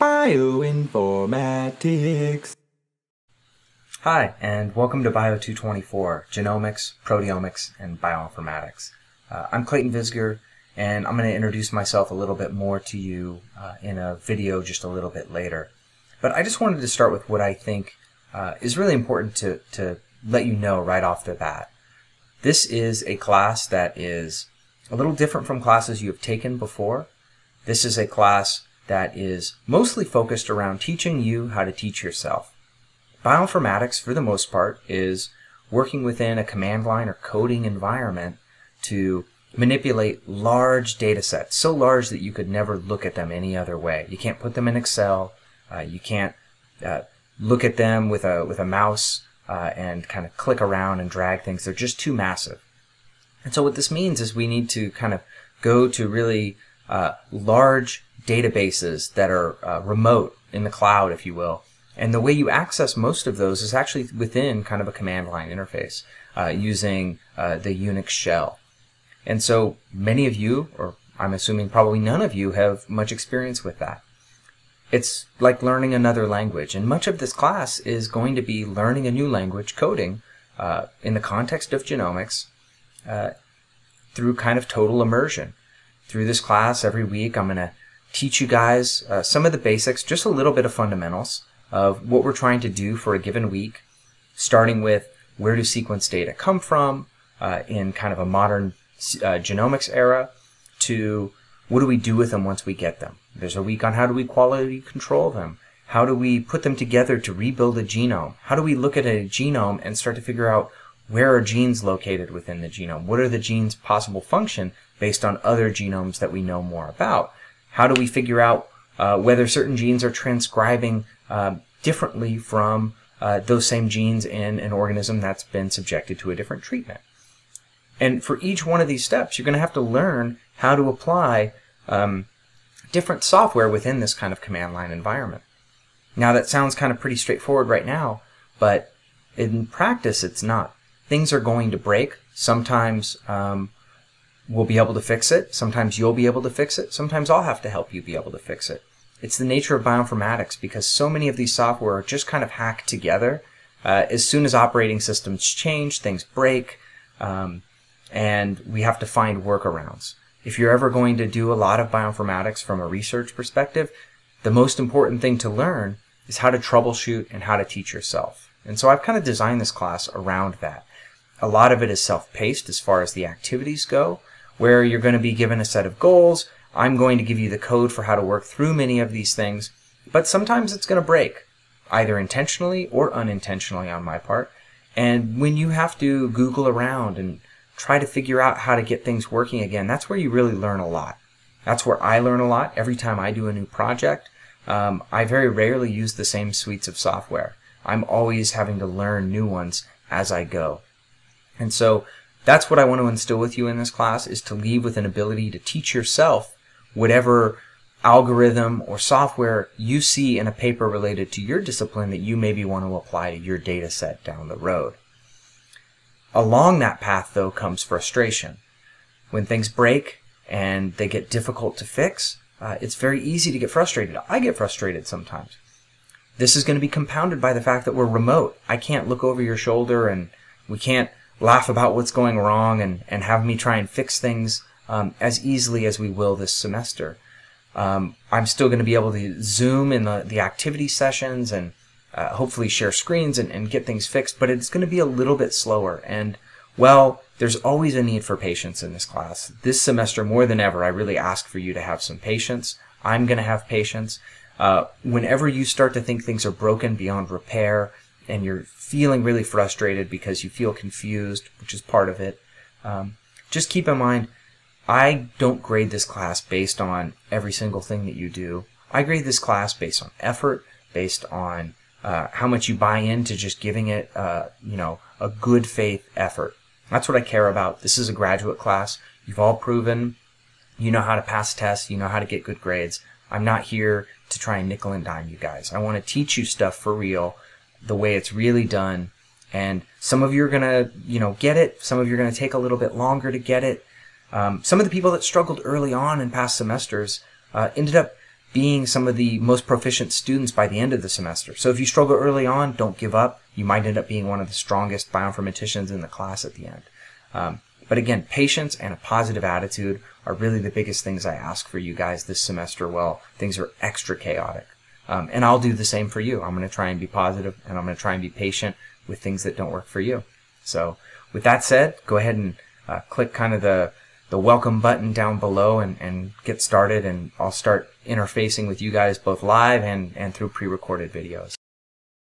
Bioinformatics. Hi, and welcome to Bio224, Genomics, Proteomics, and Bioinformatics. I'm Clayton Visger, and I'm going to introduce myself a little bit more to you in a video just a little bit later. But I just wanted to start with what I think is really important to let you know right off the bat. This is a class that is a little different from classes you have taken before. This is a class that is mostly focused around teaching you how to teach yourself. Bioinformatics, for the most part, is working within a command line or coding environment to manipulate large data sets, so large that you could never look at them any other way. You can't put them in Excel. You can't look at them with a mouse and kind of click around and drag things. They're just too massive. And so what this means is we need to kind of go to really large databases that are remote in the cloud, if you will. And the way you access most of those is actually within kind of a command line interface using the Unix shell. And so many of you, or I'm assuming probably none of you, have much experience with that. It's like learning another language, and much of this class is going to be learning a new language, coding, in the context of genomics, through kind of total immersion. Through this class, every week, I'm going to teach you guys some of the basics, just a little bit of fundamentals of what we're trying to do for a given week, starting with where do sequence data come from in kind of a modern genomics era, to what do we do with them once we get them. There's a week on how do we quality control them. How do we put them together to rebuild a genome? How do we look at a genome and start to figure out where are genes located within the genome? What are the genes' possible function based on other genomes that we know more about? How do we figure out whether certain genes are transcribing differently from those same genes in an organism that's been subjected to a different treatment? And for each one of these steps, you're going to have to learn how to apply different software within this kind of command line environment. Now, that sounds kind of pretty straightforward right now, but in practice, it's not. Things are going to break. Sometimes we'll be able to fix it. Sometimes you'll be able to fix it. Sometimes I'll have to help you be able to fix it. It's the nature of bioinformatics because so many of these software are just kind of hacked together. As soon as operating systems change, things break, and we have to find workarounds. If you're ever going to do a lot of bioinformatics from a research perspective, the most important thing to learn is how to troubleshoot and how to teach yourself. And so I've kind of designed this class around that. A lot of it is self-paced as far as the activities go, where you're going to be given a set of goals. I'm going to give you the code for how to work through many of these things, but sometimes it's going to break, either intentionally or unintentionally on my part. And when you have to Google around and try to figure out how to get things working again, that's where you really learn a lot. That's where I learn a lot every time I do a new project. I very rarely use the same suites of software. I'm always having to learn new ones as I go. And so that's what I want to instill with you in this class, is to leave with an ability to teach yourself whatever algorithm or software you see in a paper related to your discipline that you maybe want to apply to your data set down the road. Along that path, though, comes frustration. When things break and they get difficult to fix, it's very easy to get frustrated. I get frustrated sometimes. This is going to be compounded by the fact that we're remote. I can't look over your shoulder, and we can't laugh about what's going wrong and have me try and fix things as easily as we will this semester. I'm still going to be able to Zoom in the activity sessions and hopefully share screens and get things fixed, but it's going to be a little bit slower. And, well, there's always a need for patience in this class. This semester, more than ever, I really ask for you to have some patience. I'm going to have patience. Whenever you start to think things are broken beyond repair and you're feeling really frustrated because you feel confused, which is part of it, just keep in mind, I don't grade this class based on every single thing that you do. I grade this class based on effort, based on how much you buy into just giving it, a good faith effort. That's what I care about. This is a graduate class. You've all proven you know how to pass tests. You know how to get good grades. I'm not here to try and nickel and dime you guys. I want to teach you stuff for real, the way it's really done. And some of you are going to, get it. Some of you are going to take a little bit longer to get it. Some of the people that struggled early on in past semesters ended up being some of the most proficient students by the end of the semester. So if you struggle early on, don't give up. You might end up being one of the strongest bioinformaticians in the class at the end. But again, patience and a positive attitude are really the biggest things I ask for you guys this semester while things are extra chaotic. And I'll do the same for you. I'm going to try and be positive, and I'm going to try and be patient with things that don't work for you. So with that said, go ahead and click kind of the welcome button down below and get started, and I'll start interfacing with you guys both live and through pre-recorded videos.